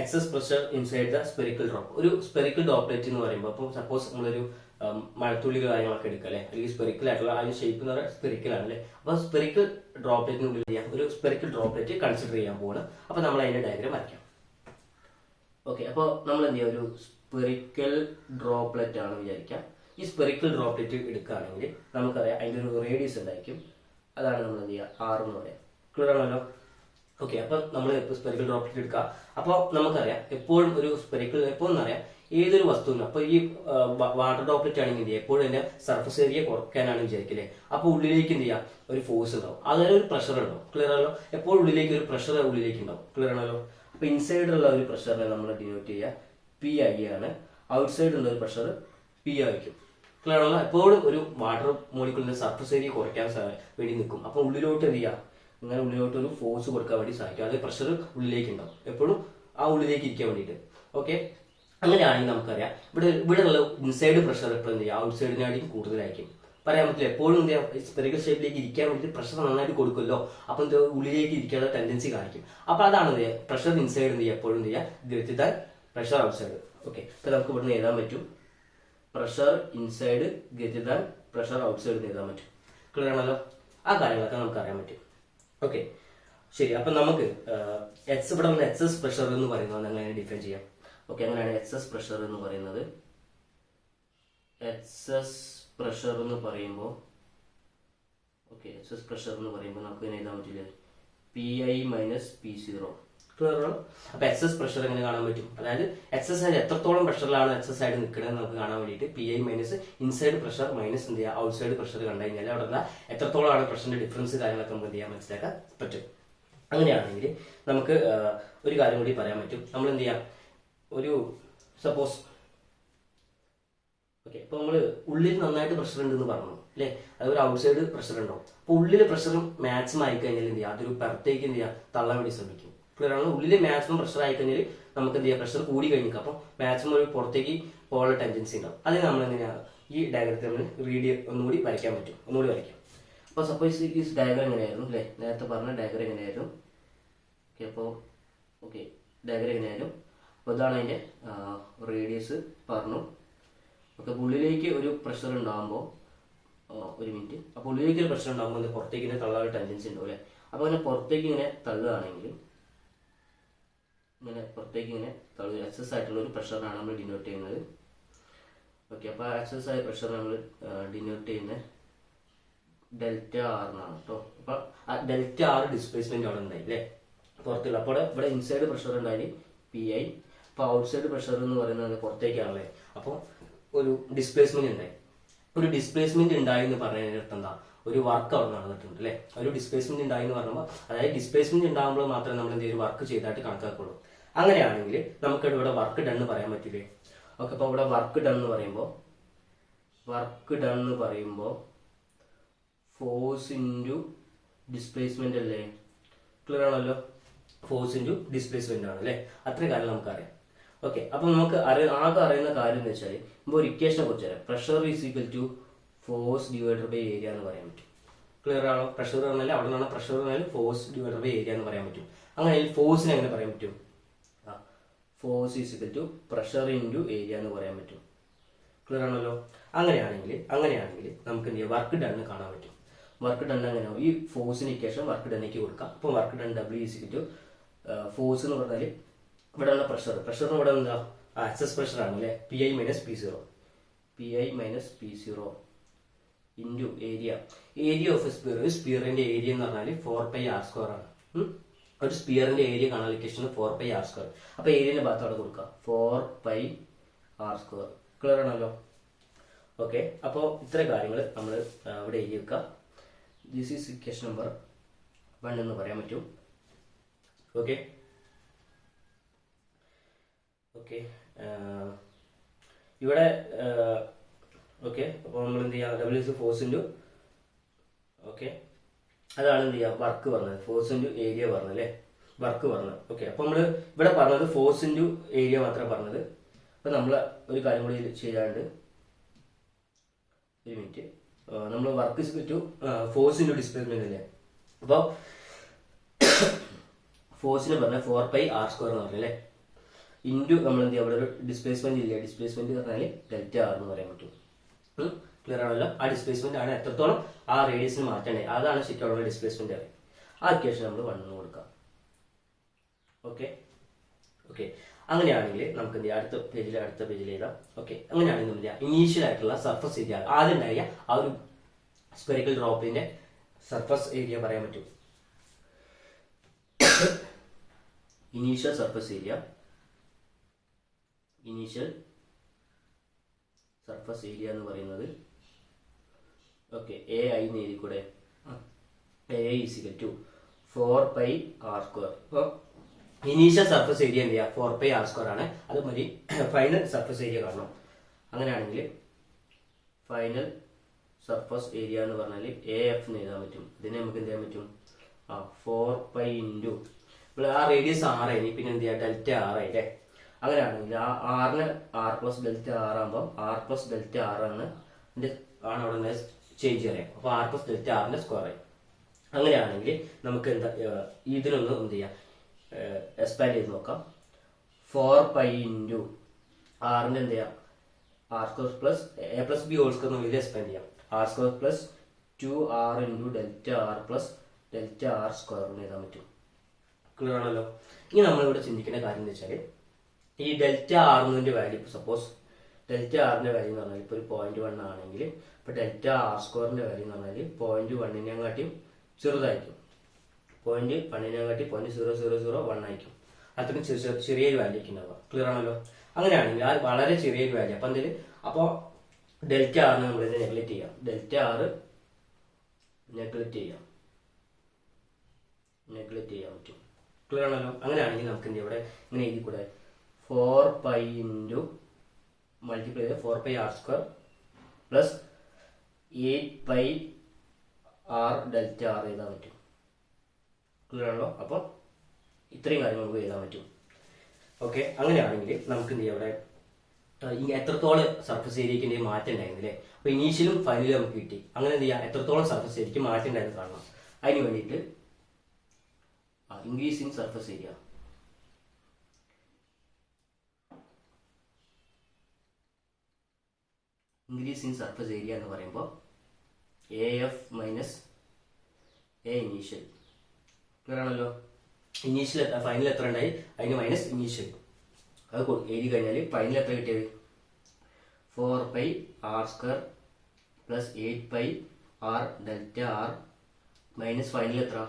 Excess pressure inside the spherical drop. ഒരു spherical droplet എന്ന് പറയുമ്പോൾ അപ്പോൾ സപ്പോസ് നമ്മളൊരു മഴത്തുള്ളി കാര്യങ്ങളൊക്കെ എടുക്കുക അല്ലെ, അല്ലെങ്കിൽ സ്പെറിക്കൽ ആയിട്ടുള്ള അതിന്റെ ഷേപ്പ് എന്ന് പറയുന്നത് സ്പെറിക്കൽ ആണ് അല്ലെ. അപ്പോൾ സ്പെറിക്കൽ ഡ്രോപ്ലെറ്റിനുള്ളിൽ ചെയ്യാം ഒരു സ്പെറിക്കൽ ഡ്രോപ്ലെറ്റ് കൺസിഡർ ചെയ്യാൻ പോകണം. അപ്പോൾ നമ്മൾ അതിന്റെ ഡയഗ്രാം വരയ്ക്കാം. ഓക്കെ, അപ്പോൾ നമ്മൾ എന്ത് ചെയ്യുക, ഒരു സ്പെറിക്കൽ ഡ്രോപ്ലെറ്റ് ആണ് വിചാരിക്കാം. ഈ സ്പെറിക്കൽ ഡ്രോപ്ലെറ്റ് എടുക്കുകയാണെങ്കിൽ നമുക്കറിയാം അതിൻ്റെ ഒരു റേഡിയസ് ഉണ്ടായിരിക്കും. അതാണ് നമ്മൾ എന്ത് ചെയ്യുക, ആർ എന്ന് പറയാം. ക്ലിയർ ആണല്ലോ? ഓക്കെ, അപ്പം നമ്മൾ സ്പെറിക്കൽ ഡ്രോപ്ലെറ്റ് എടുക്കുക. അപ്പോൾ നമുക്കറിയാം എപ്പോഴും ഒരു സ്പെറിക്കൽ എപ്പോഴും അറിയാം ഏതൊരു വസ്തുവിനും. അപ്പോൾ ഈ വാട്ടർ ഡ്രോപ്ലെറ്റ് ആണെങ്കിൽ എന്ത് ചെയ്യുക, എപ്പോഴും അതിന്റെ സർഫസ് ഏരിയ കുറയ്ക്കാനാണ് വിചാരിക്കില്ലേ. അപ്പോൾ ഉള്ളിലേക്ക് എന്ത് ചെയ്യാം, ഒരു ഫോഴ്സ് ഉണ്ടാവും, അതായത് ഒരു പ്രഷർ ഉണ്ടാവും. ക്ലിയർ ആണല്ലോ? എപ്പോഴും ഉള്ളിലേക്ക് ഒരു പ്രഷർ ഉള്ളിലേക്ക് ഉണ്ടാവും. ക്ലിയർ ആണല്ലോ? അപ്പൊ ഇൻസൈഡിലുള്ള ഒരു പ്രഷറിനെ നമ്മൾ ഡിനോട്ട് ചെയ്യുക പി ഐ ആണ്. ഔട്ട്സൈഡ് ഉള്ള ഒരു പ്രഷർ പി ആയിരിക്കും. ക്ലിയർ ആണല്ലോ? എപ്പോഴും ഒരു വാട്ടർ മോളിക്യൂളിന്റെ സർഫസ് ഏരിയ കുറയ്ക്കാൻ വേണ്ടി നിൽക്കും. അപ്പൊ ഉള്ളിലോട്ട് എന്ത് ചെയ്യുക, ഇങ്ങനെ ഉള്ളിലോട്ട് ഒരു ഫോഴ്സ് കൊടുക്കാൻ വേണ്ടി സാധിക്കും. അത് പ്രഷർ ഉള്ളിലേക്ക് ഉണ്ടാവും, എപ്പോഴും ആ ഉള്ളിലേക്ക് ഇരിക്കാൻ വേണ്ടിയിട്ട്. ഓക്കെ, അങ്ങനെയാണെങ്കിൽ നമുക്കറിയാം ഇവിടെ ഉള്ള ഇൻസൈഡ് പ്രഷർ എപ്പോഴും എന്ത് ചെയ്യുക, ഔട്ട്സൈഡിനായിരിക്കും കൂടുതലായിരിക്കും. പറയാൻ പറ്റില്ല, എപ്പോഴും എന്ത് ചെയ്യുക, സ്പെറിക്കൽ ഷേപ്പിലേക്ക് ഇരിക്കാൻ വേണ്ടിയിട്ട് പ്രഷർ നന്നായിട്ട് കൊടുക്കുമല്ലോ. അപ്പം എന്ത് ഉള്ളിലേക്ക് ഇരിക്കാനുള്ള ടെൻഡൻസി കാണിക്കും. അപ്പൊ അതാണ് എന്ത് ചെയ്യുക, പ്രഷർ ഇൻസൈഡ് എന്ത് ചെയ്യുക, എപ്പോഴും എന്ത് ചെയ്യുക, greater than pressure outside. Okay, അപ്പൊ നമുക്ക് ഇവിടുന്ന് എഴുതാൻ പറ്റും pressure inside greater than pressure outside എന്ന് എഴുതാൻ പറ്റും. ക്ലിയർ ആണല്ലോ? ആ കാര്യങ്ങളൊക്കെ നമുക്ക് അറിയാൻ പറ്റും. ഓക്കെ, ശരി. അപ്പൊ നമുക്ക് ഇവിടെ വന്ന എക്സസ് പ്രഷർ എന്ന് പറയുന്നത് എങ്ങനെ ഡിഫൈൻ ചെയ്യാം? ഓക്കെ, അങ്ങനെയാണ് എക്സസ് പ്രഷർ എന്ന് പറയുന്നത്. എക്സസ് പ്രഷർ എന്ന് പറയുമ്പോൾ എക്സസ് പ്രഷർ എന്ന് പറയുമ്പോൾ നമുക്ക് ഇങ്ങനെ എഴുതാൻ പറ്റില്ല, P I minus P zero. Clear ആണ്? അപ്പൊ എക്സസ് പ്രഷർ എങ്ങനെ കാണാൻ പറ്റും, അതായത് എക്സസ് ആയിട്ട് എത്രത്തോളം പ്രഷറിലാണ് എക്സസ് ആയിട്ട് നിൽക്കുന്നത് നമുക്ക് കാണാൻ വേണ്ടിയിട്ട് P I minus inside pressure minus എന്ത് ചെയ്യുക, ഔട്ട്സൈഡ് പ്രഷർ കണ്ടു കഴിഞ്ഞാൽ അവിടെ എത്രത്തോളമാണ് പ്രഷറിന്റെ ഡിഫറൻസ് കാര്യങ്ങളൊക്കെ നമുക്ക് എന്ത് ചെയ്യാൻ മനസ്സിലാക്കാൻ പറ്റും. അങ്ങനെയാണെങ്കിൽ നമുക്ക് ഒരു കാര്യം കൂടി പറയാൻ പറ്റും. നമ്മൾ എന്ത് ചെയ്യാം, ഒരു സപ്പോസ് ഓക്കെ, ഇപ്പൊ നമ്മള് ഉള്ളിൽ നന്നായിട്ട് പ്രഷർ ഉണ്ടെന്ന് പറഞ്ഞു അല്ലെ, അതൊരു ഔട്ട്സൈഡ് പ്രഷർ ഉണ്ടാവും. അപ്പൊ ഉള്ളിലെ പ്രഷർ മാക്സിമം ആയി കഴിഞ്ഞാൽ എന്ത് ചെയ്യുക, അതൊരു പുറത്തേക്ക് എന്ത് ചെയ്യുക, തള്ളാൻ വേണ്ടി ശ്രമിക്കും. ക്ലിയർ ആണ്? ഉള്ളിൽ മാക്സിമം പ്രഷർ ആയി കഴിഞ്ഞാൽ നമുക്ക് എന്ത് ചെയ്യാം, പ്രഷർ കൂടി കഴിഞ്ഞിരിക്കും. അപ്പം മാക്സിമം ഒരു പുറത്തേക്ക് പോകാനുള്ള ടെൻഡൻസി ഉണ്ടാവും. അതിന് നമ്മൾ എങ്ങനെയാണ് ഈ ഡയഗ്രത്തിൽ നമ്മൾ ഒന്നുകൂടി വരയ്ക്കാൻ പറ്റും. ഒന്നുകൂടി വരയ്ക്കാം. അപ്പോൾ സപ്പോസ് ഈ ഡയഗ്രം എങ്ങനെയായിരുന്നു അല്ലെ, നേരത്തെ പറഞ്ഞ ഡയഗ്രം എങ്ങനെയായിരുന്നു? ഓക്കെ, അപ്പോൾ ഡയഗ്രം എങ്ങനെയായിരുന്നു? അപ്പോൾ ഇതാണ് അതിന്റെ റേഡിയസ് പറഞ്ഞു. ഓക്കെ, ഉള്ളിലേക്ക് ഒരു പ്രഷർ ഉണ്ടാകുമ്പോൾ ഒരു മിനിറ്റ്, അപ്പോൾ ഉള്ളിലേക്ക് ഒരു പ്രഷർ ഉണ്ടാകുമ്പോൾ അത് പുറത്തേക്ക് ഇങ്ങനെ തള്ളാൻ ടെൻഡൻസി ഉണ്ടാവും അല്ലെ. അപ്പോൾ അങ്ങനെ പുറത്തേക്ക് ഇങ്ങനെ തള്ളുകയാണെങ്കിൽ ഇങ്ങനെ പുറത്തേക്ക് ഇങ്ങനെ തള്ളുക, എക്സസ് ആയിട്ടുള്ള ഒരു പ്രഷറാണ് നമ്മൾ ഡിനോട്ട് ചെയ്യുന്നത്. ഓക്കെ, അപ്പോൾ എക്സസ് ആയ പ്രഷർ നമ്മൾ ഡിനോട്ട് ചെയ്യുന്നത് ഡെൽറ്റ ആർ എന്നാണ് കേട്ടോ. അപ്പൊ ആ ഡെൽറ്റ ആർ ഡിസ്പ്ലേസ്മെന്റ് അവിടെ ഉണ്ടായി അല്ലേ, പുറത്തുള്ള. അപ്പോൾ ഇവിടെ ഇൻസൈഡ് പ്രഷർ ഉണ്ടായി പി ഐ, അപ്പോൾ ഔട്ട്സൈഡ് പ്രഷർ എന്ന് പറയുന്നത് പുറത്തേക്കാണല്ലേ. അപ്പോൾ ഒരു ഡിസ്പ്ലേസ്മെന്റ് ഉണ്ടായി. ഒരു ഡിസ്പ്ലേസ്മെന്റ് ഉണ്ടായി എന്ന് പറയുന്നതിന്റെ അടുത്ത് എന്താ, ഒരു വർക്ക് അവിടെ നടന്നിട്ടുണ്ട് അല്ലെ. ഒരു ഡിസ്പ്ലേസ്മെന്റ് ഉണ്ടായി എന്ന് പറയുമ്പോൾ അതായത് ഡിസ്പ്ലേസ്മെന്റ് ഉണ്ടാകുമ്പോൾ മാത്രമേ നമ്മൾ എന്തെങ്കിലും വർക്ക് ചെയ്തായിട്ട് കണക്കാക്കുള്ളൂ. അങ്ങനെയാണെങ്കിൽ നമുക്ക് ഇവിടെ വർക്ക് ഡൺ എന്ന് പറയാൻ പറ്റില്ലേ. ഓക്കെ, അപ്പോൾ ഇവിടെ വർക്ക് ഡൺ എന്ന് പറയുമ്പോൾ ഫോഴ്സ് ഇൻറ്റു ഡിസ്പ്ലേസ്മെന്റ് അല്ലേ. ക്ലിയർ ആണല്ലോ? ഫോഴ്സ് ഇൻറ്റു ഡിസ്പ്ലേസ്മെന്റ് ആണ് അല്ലേ. അത്ര കാര്യം നമുക്കറിയാം. ഓക്കെ, അപ്പൊ നമുക്ക് ആകെ അറിയുന്ന കാര്യം എന്ന് വെച്ചാൽ ഇപ്പോൾ ഒരു ഇക്വേഷനെ കുറിച്ച് അറിയാം. Pressure is equal to force divided by area എന്ന് പറയാൻ പറ്റും. ക്ലിയർ ആണോ? പ്രഷർ പറഞ്ഞാൽ അവിടെ നിന്നാണ് പ്രഷർ പറഞ്ഞാൽ ഫോഴ്സ് ഡിവൈഡഡ് ബൈ ഏരിയ എന്ന് പറയാൻ പറ്റും. അങ്ങനെ ഫോഴ്സിനെ എങ്ങനെ പറയാൻ പറ്റും? Force is equal to pressure into area എന്ന് പറയാൻ പറ്റും. ക്ലിയർ ആണല്ലോ? അങ്ങനെയാണെങ്കിൽ നമുക്ക് എന്ത് ചെയ്യാം, വർക്ക് ഡൺ കാണാൻ പറ്റും. വർക്ക് ഡൺ എങ്ങനെയാവും, ഈ ഫോഴ്സിന് ഇക്വേഷൻ വർക്ക് ഡണ്ണേക്ക് കൊടുക്കാം. അപ്പോൾ work done W is equal to force എന്ന് പറഞ്ഞാൽ ഇവിടെ ഉള്ള പ്രഷറിന് ഇവിടെ എന്താ, ആക്സസ് പ്രഷർ ആണ് അല്ലെ, P I minus P zero into area of a sphere. ഒരു സ്പിയറിന്റെ ഏരിയ എന്ന് പറഞ്ഞാൽ 4πr² ആണ്. ഒരു സ്പിയറിന്റെ ഏരിയ കാണാൻ ഇക്വേഷൻ 4πr². അപ്പൊ ഏരിയന്റെ ഭാഗത്ത് അവിടെ കൊടുക്കുക 4πr². ക്ലിയർ ആണല്ലോ? ഓക്കെ, അപ്പോൾ ഇത്ര കാര്യങ്ങൾ നമ്മൾ ഇവിടെ എഴുതി വെക്കുക. ദിസ് ഈസ് ഇക്വേഷൻ നമ്പർ 1 എന്ന് പറയാൻ പറ്റും. ഓക്കെ, ഇവിടെ ഓക്കെ, അപ്പോൾ നമ്മൾ എന്ത് ചെയ്യാം, ഡബ്ല്യു ഇസ് ഫോഴ്സ് ഇൻറ്റു അതാണ് എന്ത് ചെയ്യുക, വർക്ക് പറഞ്ഞത്. ഫോഴ്സ് ഇൻറ്റു ഏരിയ പറഞ്ഞത് അല്ലേ, വർക്ക് പറഞ്ഞത്. ഓക്കെ, അപ്പോൾ നമ്മൾ ഇവിടെ പറഞ്ഞത് ഫോഴ്സ് ഇൻറ്റു ഏരിയ മാത്രമേ പറഞ്ഞത്. അപ്പോൾ നമ്മൾ ഒരു കാര്യം കൂടി ചെയ്യാണ്ട്, ഒരു മിനിറ്റ്, നമ്മൾ work to force into displacement അല്ലേ. അപ്പോൾ ഫോഴ്സിന് പറഞ്ഞ 4πr² എന്ന് പറഞ്ഞല്ലേ. ഇൻറ്റു നമ്മൾ എന്ത് ചെയ്യുക, അവിടെ ഒരു ഡിസ്പ്ലേസ്മെന്റ് ഇല്ല, ഡിസ്പ്ലേസ്മെന്റ് പറഞ്ഞാൽ ഡെൽറ്റ ആർ എന്ന് പറയാൻ പറ്റും. ക്ലിയർ ആണല്ലോ? ആ ഡിസ്പ്ലേസ്മെന്റ് ആണ് എത്രത്തോളം ആ റേഡിയസിന് മാറ്റേണ്ടത്, അതാണ് ശരിക്കുള്ള ഡിസ്പ്ലേസ്മെന്റ് അറിയാം. ആ ഇക്വേഷൻ നമ്മൾ 1 എന്ന് കൊടുക്കാം. ഓക്കെ ഓക്കെ അങ്ങനെയാണെങ്കിൽ നമുക്ക് എന്ത് ചെയ്യാം, അടുത്ത പേജിൽ എഴുതാം. ഓക്കെ അങ്ങനെയാണെങ്കിൽ എന്ത് ചെയ്യാം, ഇനീഷ്യൽ ആയിട്ടുള്ള സർഫസ് ഏരിയ ആദ്യം ഉണ്ടായ ആ ഒരു സ്പെറിക്കൽ ഡ്രോപ്പിന്റെ സർഫസ് ഏരിയ പറയാൻ പറ്റും. ഇനീഷ്യൽ സർഫസ് ഏരിയ എന്ന് പറയുന്നത് ഓക്കെ എ ഐ എന്ന് എഴുതി കൂടെ, എ ഈസിക്കൽ ടു 4πr². അപ്പോൾ ഇനീഷ്യൽ സർഫസ് ഏരിയ എന്ത് ചെയ്യുക, 4πr² ആണ്. അത് മതി ഫൈനൽ സർഫസ് ഏരിയ കാണണം. അങ്ങനെയാണെങ്കിൽ ഫൈനൽ സർഫസ് ഏരിയ എന്ന് പറഞ്ഞാൽ AF എന്ന് എഴുതാൻ പറ്റും. ഇതിനെ നമുക്ക് എന്ത് ചെയ്യാൻ പറ്റും, 4π ഇൻറ്റു ഇപ്പോൾ ആ റേഡിയസ് 6 ആയി, പിന്നെ എന്ത് ചെയ്യുക, ഡെൽറ്റ 6 ആയില്ലേ. അങ്ങനെയാണെങ്കിൽ ആ ആറിന് r+Δr ആകുമ്പോൾ r+Δr ആണ് അവിടെ ചേഞ്ച് ചെയ്യാം. അപ്പോൾ r+Δr സ്ക്വയർ ആയി. അങ്ങനെയാണെങ്കിൽ നമുക്ക് എന്താ ഇതിനൊന്ന് എന്ത് ചെയ്യാം, എക്സ്പാൻഡ് ചെയ്ത് നോക്കാം. 4π ഇൻറ്റു ആറിന് എന്ത് ചെയ്യാം, r² പ്ലസ് a+b² ഇത് എക്സ്പാൻഡ് ചെയ്യാം. r² plus 2r into Δr+Δr² എന്ന് എഴുതാൻ പറ്റും. ക്ലിയർ ആണല്ലോ? ഇനി നമ്മളിവിടെ ചിന്തിക്കേണ്ട കാര്യം എന്ന് വെച്ചാൽ ഈ ഡെൽറ്റ ആറിന്റെ വാല്യൂ, സപ്പോസ് ഡെൽറ്റ ആറിന്റെ വാല്യൂ എന്ന് പറഞ്ഞാൽ ഇപ്പോൾ ഒരു 0.1 ആണെങ്കിൽ ഇപ്പോൾ ഡെൽറ്റ r² വാല്യൂ എന്ന് പറഞ്ഞാൽ 0.1 കാട്ടിയും ചെറുതായിരിക്കും. 0.1 കാട്ടി 0.0001 ആയിരിക്കും. അത്രയും ചെറിയൊരു വാല്യൂ ഒക്കെ ഉണ്ടാവുക. ക്ലിയർ ആണല്ലോ? അങ്ങനെയാണെങ്കിൽ ആ വളരെ ചെറിയൊരു വാല്യൂ അപ്പം എന്തെങ്കിലും, അപ്പോൾ ഡെൽറ്റ ആറിന് നമ്മൾ ഇത് നെഗ്ലക്ട് ചെയ്യാം. ഡെൽറ്റ ആറ് നെഗ്ലക്ട് ചെയ്യാൻ പറ്റും. ക്ലിയർ ആണല്ലോ? അങ്ങനെയാണെങ്കിൽ നമുക്ക് എന്ത് ഇവിടെ ഇങ്ങനെ എഴുതി കൂടെ, 4π ഇൻറ്റു മൾട്ടിപ്ലൈ ചെയ്ത് 4πr² പ്ലസ് 8πr Δr എഴുതാൻ പറ്റും. ക്ലിയർ ആണല്ലോ? അപ്പോൾ ഇത്രയും കാര്യങ്ങൾ നമുക്ക് എഴുതാൻ പറ്റും. ഓക്കെ അങ്ങനെയാണെങ്കിൽ നമുക്ക് എന്ത് ചെയ്യാം, ഇവിടെ എത്രത്തോളം സർഫസ് ഏരിയക്ക് മാറ്റം ഉണ്ടായിരുന്നില്ലേ. അപ്പോൾ ഇനീഷ്യലും ഫൈനലും നമുക്ക് കിട്ടി. അങ്ങനെ എന്ത് ചെയ്യാം, എത്രത്തോളം സർഫസ് ഏരിയക്ക് മാറ്റം ഉണ്ടായിരുന്നു കാണണം. അതിന് വേണ്ടിയിട്ട് ഇൻക്രീസിങ് സർഫസ് ഏരിയ, എന്ന് പറയുമ്പോൾ AF minus A initial. Clear ആണല്ലോ? ഇനീഷ്യൽ ഫൈനൽ എത്ര ഉണ്ടായി, അതിന് മൈനസ് ഇനീഷ്യൽ. അത് എഴുതി കഴിഞ്ഞാൽ ഫൈനൽ എത്ര കിട്ടിയത്, 4πr² plus 8πr Δr minus final എത്ര,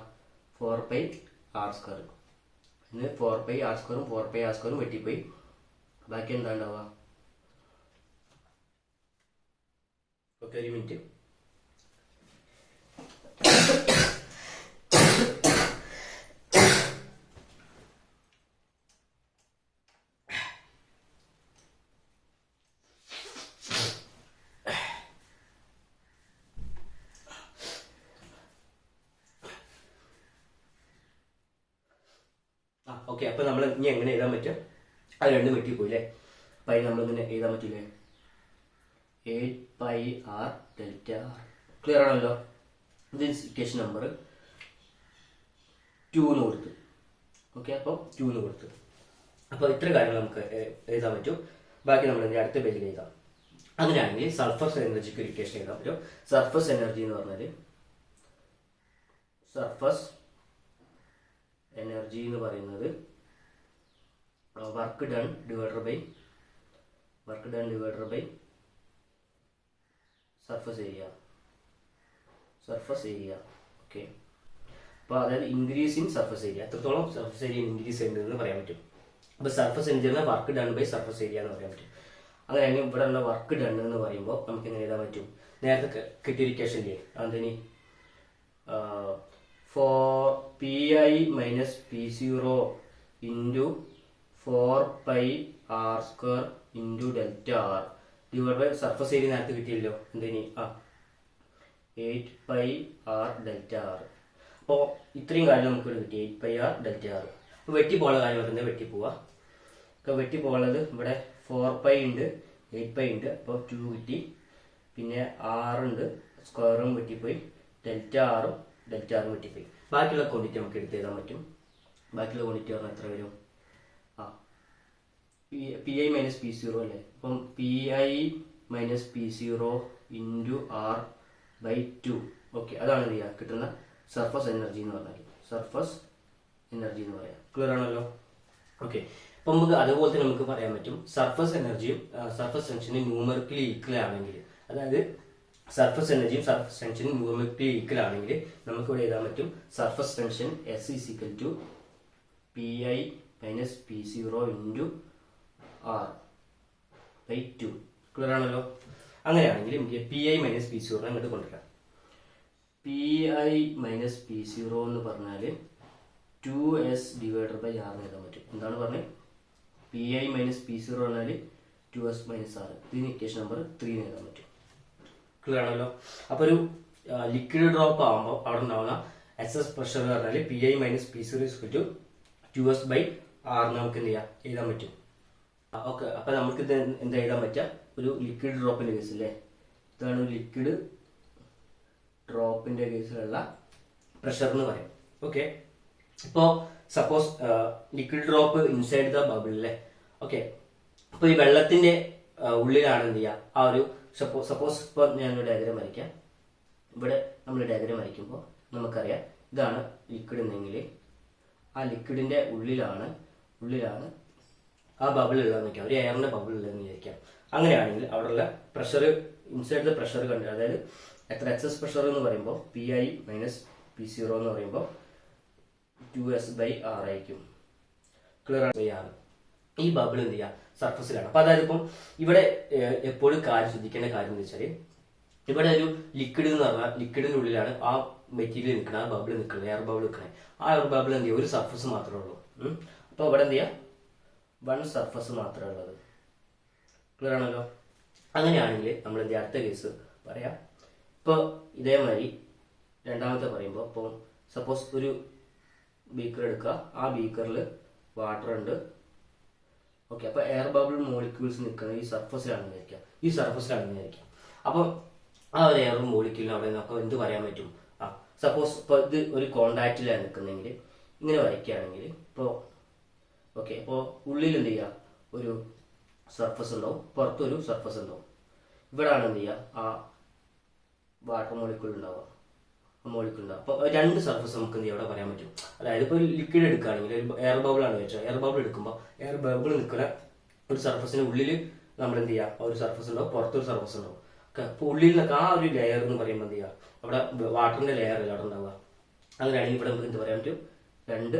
4πr². പിന്നെ 4πr² 4πr² വെട്ടിപ്പോയി. ബാക്കി എന്താ ഉണ്ടാവുക, ഓക്കെ ഒരു മിനിറ്റ്. ഓക്കെ അപ്പൊ നമ്മൾ ഇനി എങ്ങനെ എഴുതാൻ പറ്റും, അത് രണ്ടും വെട്ടിപ്പോയില്ലേ. അപ്പൊ അതിന് നമ്മളിങ്ങനെ എഴുതാൻ പറ്റില്ലേ, 8πr Δr. ക്ലിയർ ആണല്ലോ? ഇത് ഇക്വേഷൻ നമ്പർ 2 എന്ന് കൊടുത്തു. ഓക്കെ അപ്പോൾ 2 എന്ന് കൊടുത്തു. അപ്പോൾ ഇത്ര കാര്യങ്ങൾ നമുക്ക് എഴുതാൻ പറ്റും. ബാക്കി നമ്മൾ അടുത്ത പേജിൽ എഴുതാം. അങ്ങനെയാണെങ്കിൽ സർഫസ് എനർജിക്ക് ഒരു ഇക്വേഷൻ എഴുതാൻ പറ്റും. സർഫസ് എനർജി എന്ന് പറഞ്ഞാൽ പറയുന്നത് work done divided by surface area. Okay അപ്പോൾ അതായത് ഇൻക്രീസ് ഇൻ സർഫസ് ഏരിയ, എത്രത്തോളം സർഫസ് ഏരിയ ഇൻക്രീസ് ചെയ്യുന്നതെന്ന് പറയാൻ പറ്റും. അപ്പോൾ surface energy work done by surface area എന്ന് പറയാൻ പറ്റും. അങ്ങനെയാണെങ്കിൽ ഇവിടെ ഉള്ള വർക്ക് ഡൺ എന്ന് പറയുമ്പോൾ നമുക്ക് എങ്ങനെ എഴുതാൻ പറ്റും, നേരത്തെ കിട്ടിയിരിക്കേഷനില്ലേ അതിന് PI minus P0 into 4πr² into Δr divide by surface area നേരത്തെ കിട്ടിയല്ലോ, എന്തിന് 8πr Δr. അപ്പോൾ ഇത്രയും കാര്യം നമുക്ക് കിട്ടി 8πr Δr. അപ്പോൾ വെട്ടിപ്പോള കാര്യം പറയുന്നത് വെട്ടിപ്പോവാ. അപ്പോൾ വെട്ടിപ്പോളത് ഇവിടെ 4π ഉണ്ട് 8π ഉണ്ട്, അപ്പോൾ 2 കിട്ടി. പിന്നെ 6 ഉണ്ട്, സ്ക്വയറും വെട്ടിപ്പോയി, Δr വെട്ടിപ്പോയി. ബാക്കിയുള്ള ക്വാണ്ടിറ്റി നമുക്ക് എടുത്ത് എഴുതാൻ പറ്റും. ബാക്കിയുള്ള ക്വാണ്ടിറ്റി പറഞ്ഞാൽ എത്ര വരും, P I minus P zero അല്ലേ. അപ്പം P I minus P zero into R by 2. Okay, അതാണ് എന്ത് ചെയ്യുക കിട്ടുന്ന സർഫസ് എനർജി എന്ന് പറഞ്ഞാൽ. സർഫസ് എനർജി എന്ന് പറയാം. ക്ലിയർ ആണല്ലോ. ഓക്കെ, അപ്പം നമുക്ക് അതുപോലെ തന്നെ നമുക്ക് പറയാൻ പറ്റും സർഫസ് എനർജിയും സർഫസ് ടെൻഷനും ന്യൂമറിക്കലി ഈക്വൽ ആണെങ്കിൽ, അതായത് സർഫസ് എനർജിയും സർഫസ് ടെൻഷനും ന്യൂമറിക്കലി ഈക്വൽ ആണെങ്കിൽ നമുക്ക് ഇവിടെ എഴുതാൻ പറ്റും surface tension S is equal to P I minus P zero into R by 2. Clear ആണല്ലോ. അങ്ങനെയാണെങ്കിൽ നമുക്ക് P I minus P zero അങ്ങോട്ട് കൊണ്ടുവരാം. P I minus P zero എന്ന് പറഞ്ഞാൽ 2s ഡിവൈഡഡ് ബൈ ആർ എന്ന് എഴുതാൻ പറ്റും. എന്താണ് പറഞ്ഞത്? P I minus P zero പറഞ്ഞാൽ 2s മൈനസ് ആർ. ഇതിന് ഇക്വേഷൻ നമ്പർ 3 എന്ന് എഴുതാൻ പറ്റും. ക്ലിയർ ആണല്ലോ. അപ്പോൾ ഒരു ലിക്വിഡ് ഡ്രോപ്പ് ആകുമ്പോൾ അവിടെ ഉണ്ടാവുന്ന എക്സസ് പ്രഷർ എന്ന് പറഞ്ഞാൽ P I minus P zero is equal to 2s by R നമുക്ക് എന്ത് ചെയ്യാം എഴുതാൻ പറ്റും. ഓക്കെ, അപ്പോൾ നമുക്ക് ഇത് എന്താ എഴുതാൻ പറ്റുക? ഒരു ലിക്വിഡ് ഡ്രോപ്പിൻ്റെ കേസ് അല്ലേ. ഇതാണ് ഒരു ലിക്വിഡ് ഡ്രോപ്പിൻ്റെ കേസിലുള്ള പ്രഷർ എന്ന് പറയും. ഓക്കെ, ഇപ്പോൾ suppose liquid drop inside the bubble അല്ലേ. ഓക്കെ, അപ്പോൾ ഈ വെള്ളത്തിൻ്റെ ഉള്ളിലാണ് എന്ത് ചെയ്യുക ആ ഒരു സപ്പോസ് ഇപ്പോൾ ഞാനൊരു ഡയഗ്രാം വരയ്ക്കാം. ഇവിടെ നമ്മൾ ഡയഗ്രാം വരയ്ക്കുമ്പോൾ നമുക്കറിയാം ഇതാണ് ലിക്വിഡ് എന്നെങ്കിൽ ആ ലിക്വിഡിൻ്റെ ഉള്ളിലാണ് ആ ബബിൾ ഉള്ളതെന്ന് വയ്ക്കാം, ഒരു എയറിൻ്റെ ബബിൾ ഉള്ളതെന്ന് വിചാരിക്കാം. അങ്ങനെയാണെങ്കിൽ അവിടെയുള്ള പ്രഷർ ഇൻസൈഡ് ദ പ്രഷർ കണ്ട്, അതായത് എത്ര എക്സസ് പ്രഷർ എന്ന് പറയുമ്പോൾ P I minus P zero എന്ന് പറയുമ്പോൾ 2s ബൈ ആർ ആയിരിക്കും. Clear by R. ഈ ബബിൾ എന്ത് ചെയ്യുക സർഫസിലാണ്. അപ്പോൾ അതായത് ഇപ്പം ഇവിടെ എപ്പോഴും കാര്യം ശ്രദ്ധിക്കേണ്ട കാര്യം എന്ന് വെച്ചാൽ ഇവിടെ ഒരു ലിക്വിഡ് എന്ന് പറഞ്ഞാൽ ലിക്വിഡിൻ്റെ ഉള്ളിലാണ് ആ മെറ്റീരിയൽ നിൽക്കുന്നത്, ആ ബബിൾ നിൽക്കുന്നത്, എയർ ബബിൾ നിൽക്കണേ. ആ എയർ ബബിൾ എന്ത് ചെയ്യുക ഒരു സർഫസ് മാത്രമേ ഉള്ളൂ. അപ്പോൾ ഇവിടെ എന്ത് ചെയ്യുക വൺ സർഫസ് മാത്രമേ ഉള്ളത്. ക്ലിയർ ആണല്ലോ. അങ്ങനെയാണെങ്കിൽ നമ്മൾ എന്ത് അടുത്ത കേസ് പറയാം. ഇപ്പോൾ ഇതേമാതിരി രണ്ടാമത്തെ പറയുമ്പോൾ ഇപ്പോൾ സപ്പോസ് ഒരു ബീക്കർ എടുക്കുക, ആ ബീക്കറിൽ വാട്ടർ ഉണ്ട്. ഓക്കെ, അപ്പോൾ എയർ ബബിൾ മോളിക്യൂൾസ് നിൽക്കുന്നത് ഈ സർഫസിലാണെന്ന് വിചാരിക്കാം. അപ്പം ആ ഒരു എയർ മോളിക്യൂളിന് അവിടെ നമുക്ക് എന്ത് പറയാൻ പറ്റും? സപ്പോസ് ഇപ്പോൾ ഇത് ഒരു കോണ്ടാക്റ്റിലാണ് നിൽക്കുന്നതെങ്കിൽ ഇങ്ങനെ വരയ്ക്കുകയാണെങ്കിൽ ഇപ്പോൾ ഓക്കെ, അപ്പോൾ ഉള്ളിൽ എന്ത് ചെയ്യുക ഒരു സർഫസ് ഉണ്ടാവും, പുറത്തൊരു സർഫസ് ഉണ്ടാവും. ഇവിടെയാണ് എന്ത് ചെയ്യുക ആ വാട്ടർ മോളിക്യൂൾ ഉണ്ടാവുക. അപ്പോൾ രണ്ട് സർഫസ് നമുക്ക് എന്ത് ചെയ്യാം അവിടെ പറയാൻ പറ്റും. അതായത് ഇപ്പോൾ ഒരു ലിക്വിഡ് എടുക്കുകയാണെങ്കിൽ ഒരു എയർ ബബിളാണ് വെച്ചാൽ എയർ ബബിൾ എടുക്കുമ്പോൾ എയർ ബബിൾ നിൽക്കുന്ന ഒരു സർഫസിന് ഉള്ളിൽ നമ്മൾ എന്ത് ചെയ്യുക ഒരു സർഫസ് ഉണ്ടാവും, പുറത്തൊരു സർഫസ് ഉണ്ടാവും. ഓക്കെ, അപ്പോൾ ഉള്ളിൽ നിന്നൊക്കെ ആ ഒരു ലെയർ എന്ന് പറയുമ്പോൾ എന്ത് ചെയ്യുക അവിടെ വാട്ടറിൻ്റെ ലെയർ അല്ല അവിടെ ഉണ്ടാവുക. അങ്ങനെയാണെങ്കിൽ ഇവിടെ നമുക്ക് എന്ത് പറയാൻ പറ്റും? രണ്ട്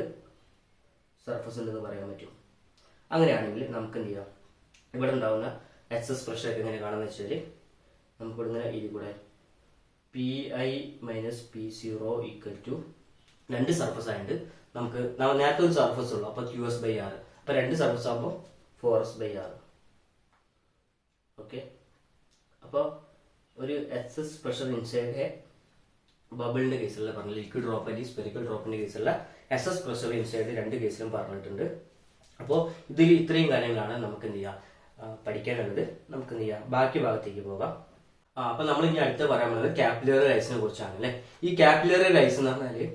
സർഫസ് ഉണ്ടെന്ന് പറയാൻ പറ്റും. അങ്ങനെയാണെങ്കിൽ നമുക്ക് എന്ത് ചെയ്യാം ഇവിടെ ഉണ്ടാവുന്ന എക്സസ് പ്രഷർ എങ്ങനെ കാണാമെന്ന് വെച്ചാൽ നമുക്കിവിടെ ഇങ്ങനെ ഇതിൽ കൂടെ P I minus P zero equal to രണ്ട് സർഫസ് ആയിട്ട് നമുക്ക് നേരത്തെ ഒരു സർഫസ് ഉള്ളൂ, അപ്പോൾ 2s ബൈ ആർ. അപ്പോൾ രണ്ട് സർഫസ് ആകുമ്പോൾ 4s ബൈ ആർ. ഓക്കെ, അപ്പോൾ ഒരു എക്സസ് പ്രഷർ ഇൻസൈഡ് ബബിളിൻ്റെ കേസിലുള്ള പറഞ്ഞു, ലിക്വിഡ് ഡ്രോപ്പ് സ്പെറിക്കൽ ഡ്രോപ്പിൻ്റെ കേസുള്ള എക്സസ് പ്രഷർ ഇൻസൈഡ് രണ്ട് കേസിലും പറഞ്ഞിട്ടുണ്ട്. അപ്പോൾ ഇതിൽ ഇത്രയും കാര്യങ്ങളാണ് നമുക്ക് എന്ത് ചെയ്യുക പഠിക്കാനുള്ളത്. നമുക്ക് എന്ത് ചെയ്യാം ബാക്കി ഭാഗത്തേക്ക് പോകാം. അപ്പോൾ നമ്മൾ ഇനി അടുത്ത് പറയാൻ പോകുന്നത് കാപ്പിലറി റൈസിനെ കുറിച്ചാണ് അല്ലേ. ഈ കാപ്പിലറി റൈസ് എന്ന് പറഞ്ഞാൽ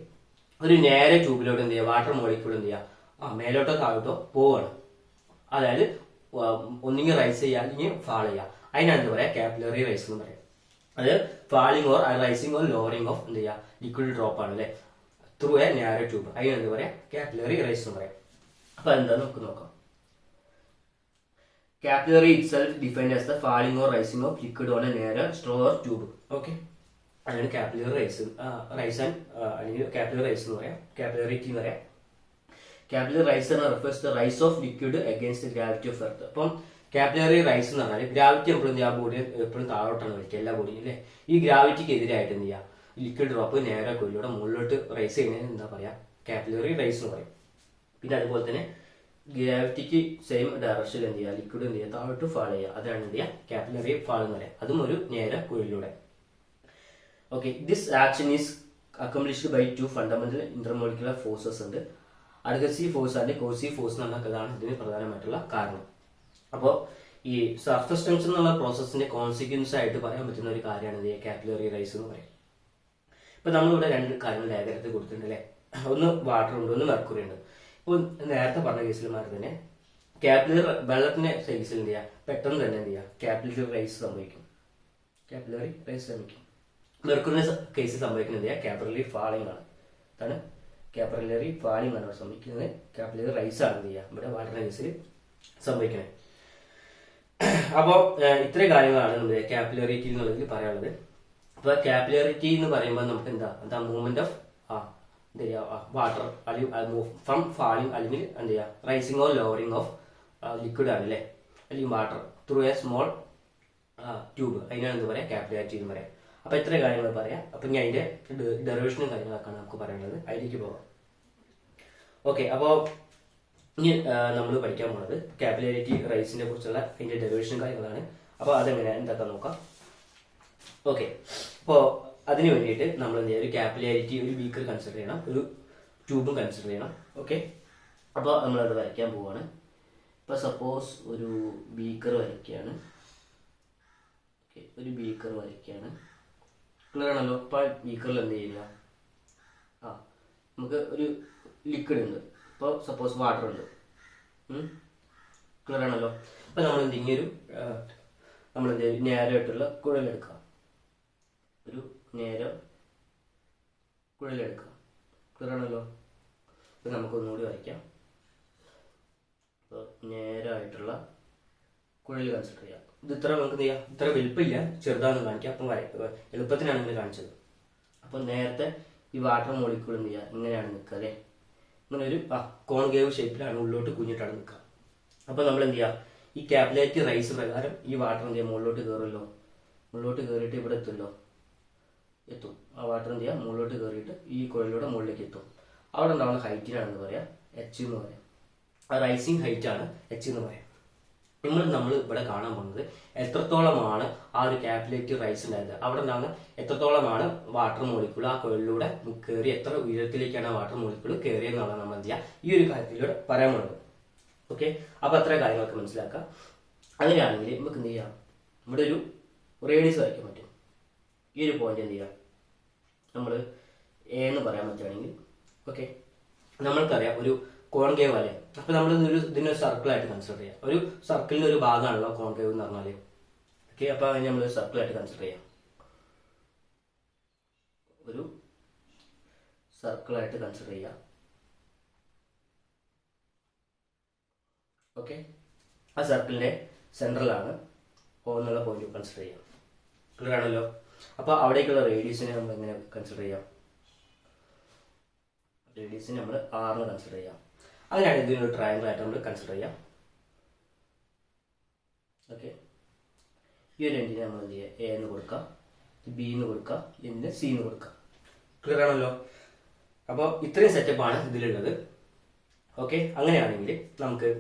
ഒരു നേരെ ട്യൂബിലോട്ട് എന്ത് ചെയ്യുക വാട്ടർ മോളിക്യൂൾ എന്ത് ചെയ്യുക മേലോട്ടോ താഴോട്ടോ പോവുകയാണ്. അതായത് ഒന്നിങ്ങനെ റൈസ് ചെയ്യുക അല്ലെങ്കിൽ ഫാൾ ചെയ്യുക. അതിനാണ് എന്താ പറയുക കാപ്പിലറി റൈസ് എന്ന് പറയാം. അത് falling or rising or lowering of എന്ത് ചെയ്യുക ലിക്വിഡ് ഡ്രോപ്പ് ആണ് അല്ലേ ത്രൂ എ നാരോ ട്യൂബ്. അതിനാണ് എന്താ പറയുക കാപ്പിലറി റൈസ് എന്ന് പറയാം. അപ്പോൾ എന്താ നമുക്ക് നോക്കാം. Capillary itself defined as the falling or rising of liquid on a narrow straw or tube. Okay, അതാണ് കാപ്പിലറി റൈസ് അല്ലെങ്കിൽ കാപ്പിലറി റൈസ് എന്ന് പറയാം, കാപ്പിലറിറ്റി എന്ന് പറയാം. കാപ്പിലറി റൈസ് എന്ന് refers the rise of liquid against gravity of earth. അപ്പം capillary rice എന്ന് പറഞ്ഞാൽ ഗ്രാവിറ്റി എപ്പോഴും ആ ബോഡി എപ്പോഴും താഴോട്ടാണ് വലിക്കുക എല്ലാ ബോഡിയും അല്ലേ. ഈ ഗ്രാവിറ്റിക്ക് എതിരായിട്ട് എന്ത് ചെയ്യുക ലിക്വിഡ് ഡ്രോപ്പ് നേരെ കൊല്ലിലൂടെ മുകളിലോട്ട് റൈസ് ചെയ്യുന്നതിന് എന്താ പറയുക കാപ്പിലറി റൈസ് എന്ന് പറയും. പിന്നെ അതുപോലെ തന്നെ ഗ്രാവിറ്റിക്ക് സെയിം ഡയറക്ഷനിൽ എന്ത് ചെയ്യുക ലിക്വിഡ് എന്ത് ചെയ്യുക താഴോട്ട് ഫാൾ ചെയ്യുക, അതാണ് എന്ത് ചെയ്യുക കാപ്പിലറി ഫാൾ എന്ന് പറയാം. അതും ഒരു നേരെ കുഴിയിലൂടെ. Okay, this action is accomplished by two fundamental intermolecular forces ഉണ്ട്. Adhesive force and cohesive force എന്നുള്ളതാണ് ഇതിന് പ്രധാനമായിട്ടുള്ള കാരണം. അപ്പോൾ ഈ സർഫസ് ടെൻഷൻ എന്നുള്ള പ്രോസസ്സിന്റെ കോൺസിക്വൻസ് ആയിട്ട് പറയാൻ പറ്റുന്ന ഒരു കാര്യമാണ് ഇത് കാപ്പിലറി റൈസ് എന്ന് പറയും. ഇപ്പൊ നമ്മളിവിടെ രണ്ട് കാര്യങ്ങൾ ഡയഗ്രത്തിൽ കൊടുത്തിട്ടുണ്ട് അല്ലേ. ഒന്ന് വാട്ടർ ഉണ്ട്, ഒന്ന് മെർക്കുറി ഉണ്ട്. ഇപ്പോൾ നേരത്തെ പറഞ്ഞ കേസിൽ മാറി തന്നെ കാപ്പിലറി വെള്ളത്തിന്റെ സൈസിൽ എന്ത് ചെയ്യുക, പെട്ടെന്ന് തന്നെ എന്ത് ചെയ്യുക, കാപ്പിലറി റൈസ് സംഭവിക്കും. മെർക്കുറിന്റെ കേസിൽ സംഭവിക്കുന്നത് എന്ത് ചെയ്യുക, കാപ്പിലറി ഫാളിംഗ് ആണ്. അതാണ് കാപ്പിലറി ഫാളിംഗ് ആണ് ഇവിടെ സംഭവിക്കുന്നത്. കാപ്പിലറി റൈസ് ആണ് എന്ത് ചെയ്യുക ഇവിടെ വാട്ടറിന്റെ കേസിൽ സംഭവിക്കുന്നത്. അപ്പോൾ ഇത്രയും കാര്യങ്ങളാണ് നമ്മുടെ കാപ്പിലറിറ്റി എന്നുള്ളതിൽ പറയാനുള്ളത്. അപ്പൊ കാപ്പിലറിറ്റി എന്ന് പറയുമ്പോൾ നമുക്ക് എന്താ movement of water from falling അല്ലെങ്കിൽ എന്ത് ചെയ്യുക rising or lowering of liquid ആണ് അല്ലേ, അല്ലെങ്കിൽ water through a small tube, അതിനാണ് എന്ത് പറയാം, കാപ്പിലറിറ്റി എന്ന് പറയാം. അപ്പൊ ഇത്രയും കാര്യങ്ങൾ പറയാം. അപ്പൊ ഇനി അതിന്റെ ഡെറിവേഷനും കാര്യങ്ങളൊക്കെയാണ് നമുക്ക് പറയാനുള്ളത്. അതിലേക്ക് പോകാം. ഓക്കെ, അപ്പോൾ ഇനി നമ്മൾ പഠിക്കാൻ പോകുന്നത് കാപ്പിലറിറ്റി റൈസിനെ കുറിച്ചുള്ള അതിന്റെ ഡെറിവേഷൻ കാര്യങ്ങളാണ്. അപ്പോൾ അതെങ്ങനെയാണ് എന്താക്കാൻ നോക്കാം. ഓക്കെ, അപ്പോൾ അതിന് വേണ്ടിയിട്ട് നമ്മൾ എന്ത് ചെയ്യുക, ഒരു കാപ്പിലറിറ്റി ഒരു ബീക്കർ കൺസിഡർ ചെയ്യണം, ഒരു ട്യൂബും കൺസിഡർ ചെയ്യണം. ഓക്കെ, അപ്പോൾ നമ്മളത് വരയ്ക്കാൻ പോവാണ്. ഇപ്പോൾ സപ്പോസ് ഒരു ബീക്കർ വരയ്ക്കുകയാണ്. ഓക്കെ, ഒരു ബീക്കർ വരയ്ക്കുകയാണ്. ക്ലിയർ ആണല്ലോ. ഇപ്പോൾ ബീക്കറിൽ എന്ത് ചെയ്യുക, നമുക്ക് ഒരു ലിക്വിഡ് ഉണ്ട്, ഇപ്പോൾ സപ്പോസ് വാട്ടർ ഉണ്ട്. ക്ലിയർ ആണല്ലോ. അപ്പോൾ നമ്മൾ എന്തെങ്കിലും നമ്മളെന്ത് നേരമായിട്ടുള്ള കുഴലെടുക്കുക, ഒരു നേരം കുഴലെടുക്കുക. ക്ലിയർ ആണല്ലോ. ഇപ്പം നമുക്കൊന്നുകൂടി വരയ്ക്കാം. ഇപ്പോൾ നേരമായിട്ടുള്ള കുഴൽ കൺസിഡർ ചെയ്യാം. ഇത് ഇത്ര നമുക്ക് ചെയ്യാം, ഇത്ര വലുപ്പമില്ല, ചെറുതാണെന്ന് കാണിക്കാം. അപ്പം എളുപ്പത്തിനാണ് ഇങ്ങനെ കാണിച്ചത്. അപ്പം നേരത്തെ ഈ വാട്ടർ മോളിക്കൂൾ എന്ത് ചെയ്യുക, ഇങ്ങനെയാണ് നിൽക്കുക അല്ലേ, ഇങ്ങനെ ഒരു കോൺകേവ് ഷേപ്പിലാണ് ഉള്ളിലോട്ട് കുഞ്ഞിട്ടാണ് നിൽക്കുക. അപ്പോൾ നമ്മൾ എന്ത് ചെയ്യുക, ഈ കാപ്പിലറി റൈസ് പ്രകാരം ഈ വാട്ടർ എന്ത് ചെയ്യുക, മുകളിലോട്ട് കയറുമല്ലോ, മുകളിലോട്ട് കയറിയിട്ട് ഇവിടെ എത്തും. ആ വാട്ടർ എന്ത് ചെയ്യുക, മുകളിലോട്ട് കയറിയിട്ട് ഈ കുഴലിലൂടെ മുകളിലേക്ക് എത്തും. അവിടെ ഉണ്ടാവുന്ന ഹൈറ്റിനാണെന്ന് പറയാം എച്ച് എന്ന് പറയാം. ആ റൈസിങ് ഹൈറ്റ് ആണ് എച്ച് എന്ന് പറയാം. നമ്മൾ ഇവിടെ കാണാൻ പോകുന്നത് എത്രത്തോളമാണ് ആ ഒരു കാപ്പിലറി റൈസ് ഉണ്ടായത്, അവിടെ ഉണ്ടാകുന്ന എത്രത്തോളമാണ് വാട്ടർ മോളിക്യൂൾ ആ കുഴലിലൂടെ കയറി, എത്ര ഉയരത്തിലേക്കാണ് വാട്ടർ മോളിക്യൂൾ കയറിയെന്നുള്ളത് നമ്മൾ എന്ത് ചെയ്യുക ഈ ഒരു കാര്യത്തിലൂടെ പറയാൻ പോകുന്നത്. ഓക്കെ, അപ്പോൾ അത്ര കാര്യങ്ങളൊക്കെ മനസ്സിലാക്കാം. അങ്ങനെയാണെങ്കിൽ നമുക്ക് എന്ത് ചെയ്യാം, ഇവിടെ ഒരു റേഡിയസ് വരയ്ക്കാൻ പറ്റും. ഈ ഒരു പോയിന്റ് എന്ത് ചെയ്യുക, നമ്മൾ എ എന്ന് പറയാൻ പറ്റുകയാണെങ്കിൽ ഓക്കെ, നമ്മൾക്കറിയാം ഒരു കോൺകേവ് അല്ലേ. അപ്പൊ നമ്മൾ ഇതിനൊരു സർക്കിളായിട്ട് കൺസിഡർ ചെയ്യാം. ഒരു സർക്കിളിന്റെ ഒരു ഭാഗമാണല്ലോ കോൺകേവ് എന്ന് പറഞ്ഞാല്. ഓക്കെ, അപ്പൊ അതിന് നമ്മൾ സർക്കിളായിട്ട് കൺസിഡർ ചെയ്യാം. ഒരു സർക്കിളായിട്ട് കൺസിഡർ ചെയ്യാം. ഓക്കെ, ആ സർക്കിളിന്റെ സെൻട്രലാണ് O എന്നുള്ള പോയിന്റ് കൺസിഡർ ചെയ്യാം. ക്ലിയർ ആണല്ലോ. അപ്പൊ അവിടേക്കുള്ള റേഡിയസിനെ നമ്മൾ എങ്ങനെ കൺസിഡർ ചെയ്യാം, റേഡിയസിനെ നമ്മൾ R എന്ന് കൺസിഡർ ചെയ്യാം. അങ്ങനെയാണ് ഇതിനൊരു ട്രയാങ്കിൾ ആയിട്ട് നമ്മൾ കൺസിഡർ ചെയ്യാം. ഓക്കെ, ഈ ഒരു എൻഡിനെ നമ്മൾ എന്ത് ചെയ്യുക, എ എന്ന് കൊടുക്കാം, ബി എന്ന് കൊടുക്കാം, എന്നിന് സി എന്ന് കൊടുക്കാം. ക്ലിയർ ആണല്ലോ. അപ്പോൾ ഇത്രയും സെറ്റപ്പാണ് ഇതിലുള്ളത്. ഓക്കെ, അങ്ങനെയാണെങ്കിൽ നമുക്ക്